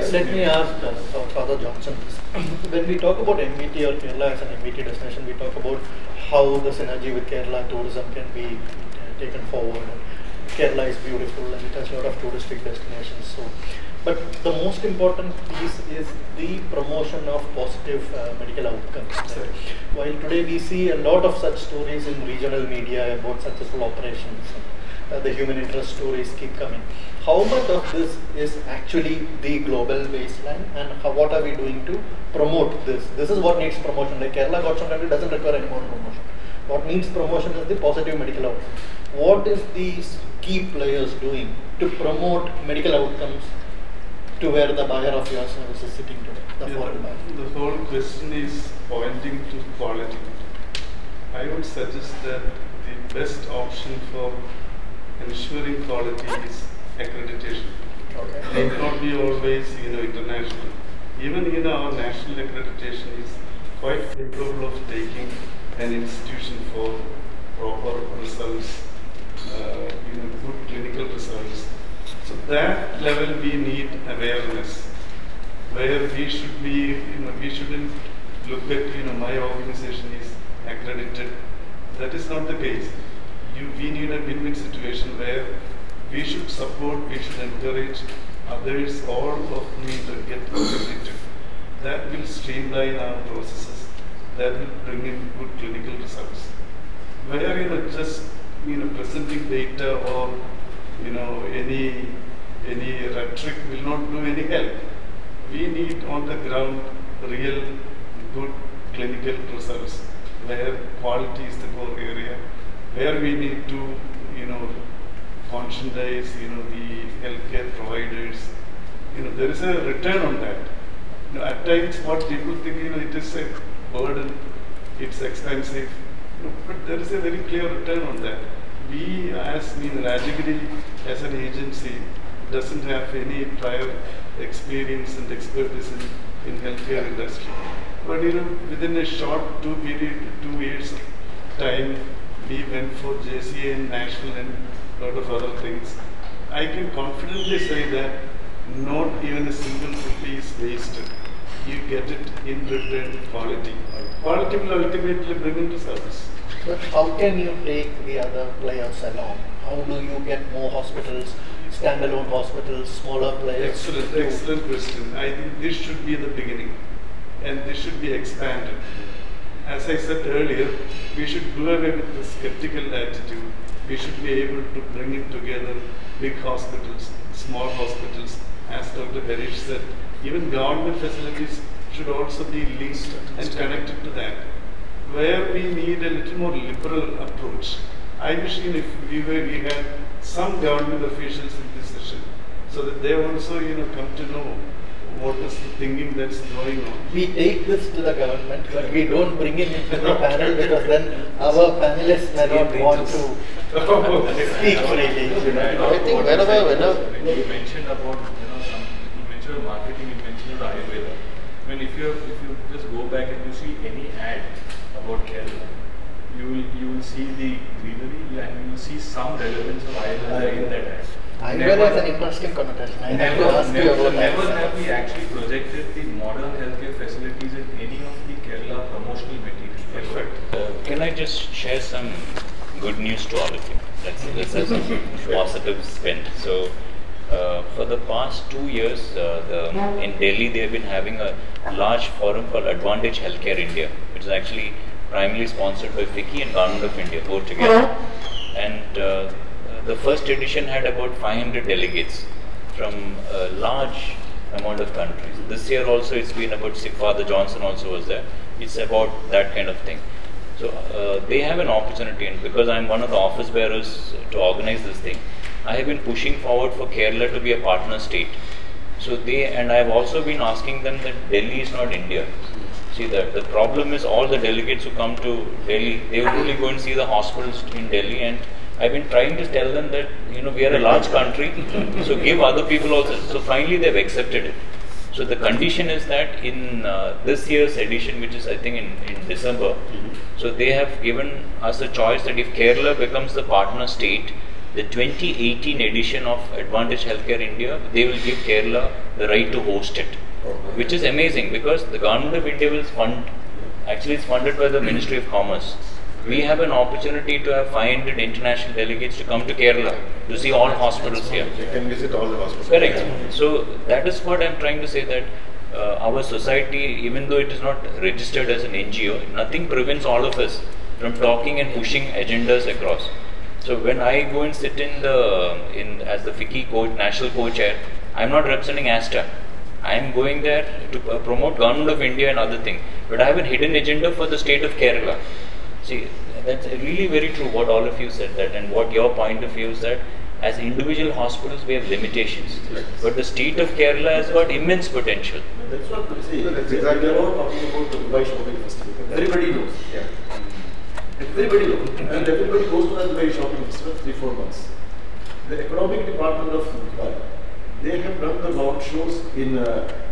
Let me ask Father Johnson this. When we talk about MVT or Kerala as an MVT destination, we talk about how the synergy with Kerala tourism can be taken forward. Kerala is beautiful and it has a lot of touristic destinations. So, but the most important piece is the promotion of positive medical outcomes. Right? While today we see a lot of such stories in regional media about successful operations, the human interest stories keep coming. How much of this is actually the global baseline, and what are we doing to promote this? This is what needs promotion. Like Kerala got some country doesn't require any more promotion. What needs promotion is the positive medical outcome. What is these key players doing to promote medical outcomes to where the buyer of your service is sitting today, the foreign buyer? The whole question is pointing to quality. I would suggest that the best option for ensuring quality is accreditation. Okay. It not be always international. Even our national accreditation is quite capable of taking an institution for proper results, good clinical results. So that level we need awareness, where we should be, we shouldn't look at, my organization is accredited. That is not the case. We need a win-win situation where we should support, we should encourage others, all of them to get accredited. That will streamline our processes. That will bring in good clinical results. Where just presenting data or any rhetoric will not do any help. We need on the ground real good clinical results where quality is the core area, where we need to conscientize the healthcare providers. There is a return on that. At times what people think it is a burden, it's expensive, but there is a very clear return on that. We as Rajagiri as an agency doesn't have any prior experience and expertise in healthcare industry. But within a short 2 years of time, we went for JCA and national and a lot of other things. I can confidently say that not even a single rupee is wasted. You get it in return quality. Quality will ultimately bring into service. But how can you take the other players along? How do you get more hospitals, standalone hospitals, smaller players? Excellent question. I think this should be the beginning and this should be expanded. As I said earlier, we should do away with the skeptical attitude. We should be able to bring in together big hospitals, small hospitals. As Dr. Harish said, even government facilities should also be linked and connected to that. Where we need a little more liberal approach. I wish if we had some government officials in this session, so that they also come to know what is the thinking that's going on. We take this to the government, but we don't bring it into the panel because then our panelists may not want to speak freely. I think whenever you mentioned about you mentioned marketing, you mentioned the Ayurveda. I mean, if you just go back and you see any ad about Kerala, you will see the greenery and you will see some relevance of Ayurveda in that ad. Ayurveda has an interesting connotation. Never have we actually projected the modern healthcare facilities in any of the Kerala promotional material. Perfect. Can I just share some good news to all of you? Let's have some positive spin. So, for the past 2 years, in Delhi, they have been having a large forum called Advantage Healthcare India, which is actually primarily sponsored by FICCI and Government of India, both together. And the first edition had about 500 delegates from a large amount of countries. This year also it's been about Father Johnson also was there. It's about that kind of thing. So they have an opportunity, and because I'm one of the office bearers to organize this thing, I have been pushing forward for Kerala to be a partner state. So and I've also been asking them that Delhi is not India. See, the problem is all the delegates who come to Delhi, they will only go and see the hospitals in Delhi, and I've been trying to tell them that we are a large country, so give other people also. So finally they've accepted it. So the condition is that in this year's edition, which is I think in December, so they have given us a choice that if Kerala becomes the partner state, the 2018 edition of Advantage Healthcare India, they will give Kerala the right to host it, which is amazing because the government of India will fund, actually it's funded by the Ministry of Commerce. We have an opportunity to have 500 international delegates to come to Kerala to see all hospitals here. They can visit all the hospitals. Correct. So that is what I am trying to say, that our society, even though it is not registered as an NGO, nothing prevents all of us from talking and pushing agendas across. So when I go and sit as the FICCI coach, national co-chair, I am not representing ASTA. I am going there to promote Government of India and other things. But I have a hidden agenda for the state of Kerala. See, that's really very true what all of you said that, and what your point of view is that as individual hospitals we have limitations. But the state of Kerala has got immense potential. That's what see, that's exactly. We are all talking about the Dubai Shopping Festival. Everybody knows. Yeah. Everybody knows. And everybody goes to the Dubai Shopping Festival 3-4 months. The economic department of Dubai, they have done the road shows in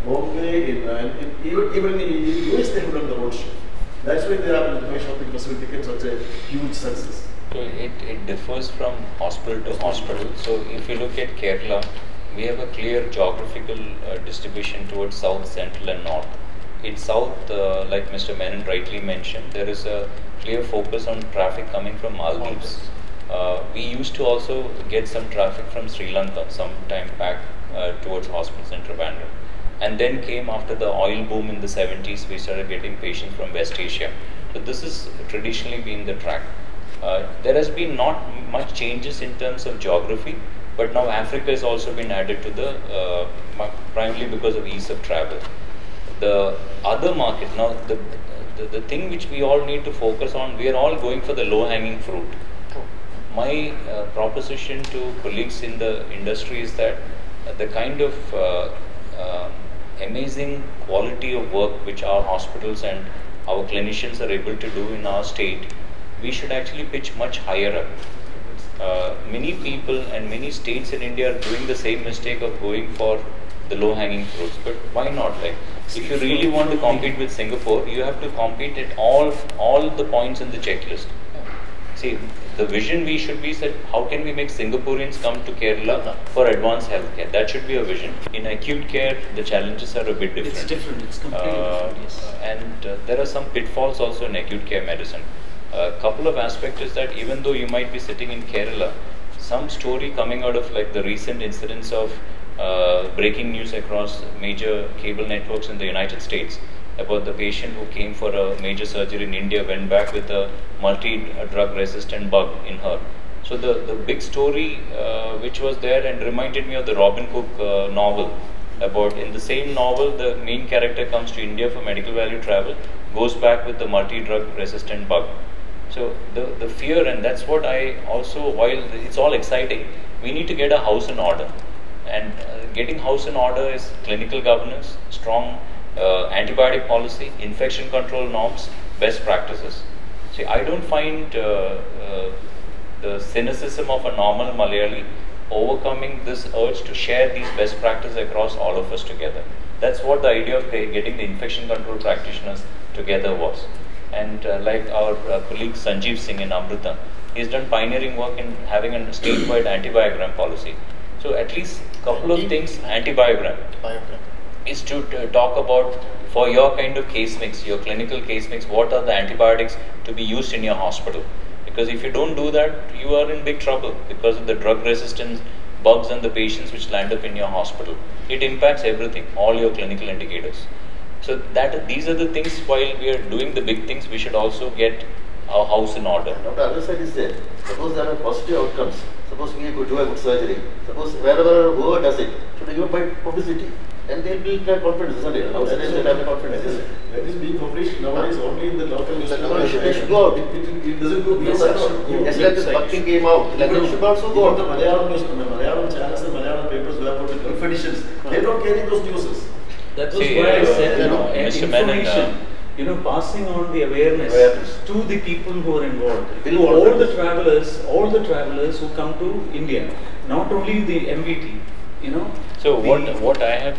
Bombay, even in US they have done the road show. That's why they are Dubai Shopping Festival became such a huge success. So it differs from hospital to hospital. So if you look at Kerala, we have a clear geographical distribution towards south, central and north. In south, like Mr. Menon rightly mentioned, there is a clear focus on traffic coming from Maldives. We used to also get some traffic from Sri Lanka some time back towards hospitals in Trivandrum. And then came after the oil boom in the 70s, we started getting patients from West Asia. So this has traditionally been the track. There has been not much changes in terms of geography, but now Africa has also been added to the, primarily because of ease of travel. The other market, now the thing which we all need to focus on, we are all going for the low-hanging fruit. My proposition to colleagues in the industry is that the kind of amazing quality of work which our hospitals and our clinicians are able to do in our state, we should actually pitch much higher up. Many people and many states in India are doing the same mistake of going for the low-hanging fruits. But why not? Like, if you really want to compete with Singapore, you have to compete at all the points in the checklist. See, the vision we should be said, how can we make Singaporeans come to Kerala for advanced healthcare? That should be a vision. In acute care, the challenges are a bit different. It's different, it's completely different, yes. And there are some pitfalls also in acute care medicine. A couple of aspects is that even though you might be sitting in Kerala, some story coming out of like the recent incidents of breaking news across major cable networks in the United States about the patient who came for a major surgery in India, went back with a multi-drug resistant bug in her. So the big story which was there and reminded me of the Robin Cook novel, about in the same novel the main character comes to India for medical value travel, goes back with the multi-drug resistant bug. So the fear, and that's what I also, while it's all exciting, we need to get a house in order. And getting house in order is clinical governance, strong antibiotic policy, infection control norms, best practices. See, I don't find the cynicism of a normal Malayali overcoming this urge to share these best practices across all of us together. That's what the idea of getting the infection control practitioners together was. And like our colleague Sanjeev Singh in Amrita, he's done pioneering work in having a statewide antibiogram policy. So at least a couple of things, antibiogram is to talk about for your kind of case mix, your clinical case mix, what are the antibiotics to be used in your hospital. Because if you don't do that, you are in big trouble because of the drug resistance bugs and the patients which land up in your hospital. It impacts everything, all your clinical indicators. So these are the things, while we are doing the big things, we should also get our house in order. Now the other side is there. Suppose there are positive outcomes. Suppose we could do a good surgery. Suppose wherever whoever does it should give by publicity. And they will have confidence, isn't it? Outside they have confidence. That is being published nowadays only in the local newspaper. They should go out. It doesn't go beyond that. Just like this Bucking came out, like they should also go out. The Malayalam channels and Malayalam papers who have got the Gulf editions, they don't carry those news. That was why I said, information, passing on the awareness to the people who are involved. All the travelers who come to India, not only the MVT, So what I have,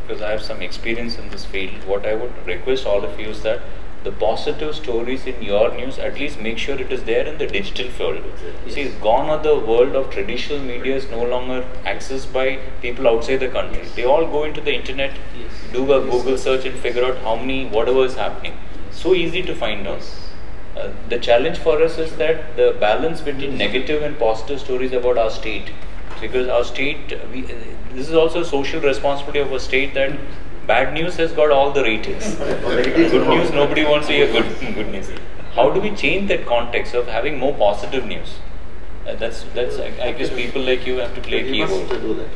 because I have some experience in this field, what I would request all of you is that the positive stories in your news, at least make sure it is there in the digital field. See, gone are the world of traditional media is no longer accessed by people outside the country. They all go into the internet, do a Google search and figure out whatever is happening. So easy to find out. The challenge for us is that the balance between negative and positive stories about our state. Because our state, this is also a social responsibility of a state that bad news has got all the ratings. Good news, nobody wants to hear good news. How do we change that context of having more positive news? That's I guess people like you have to play a key role.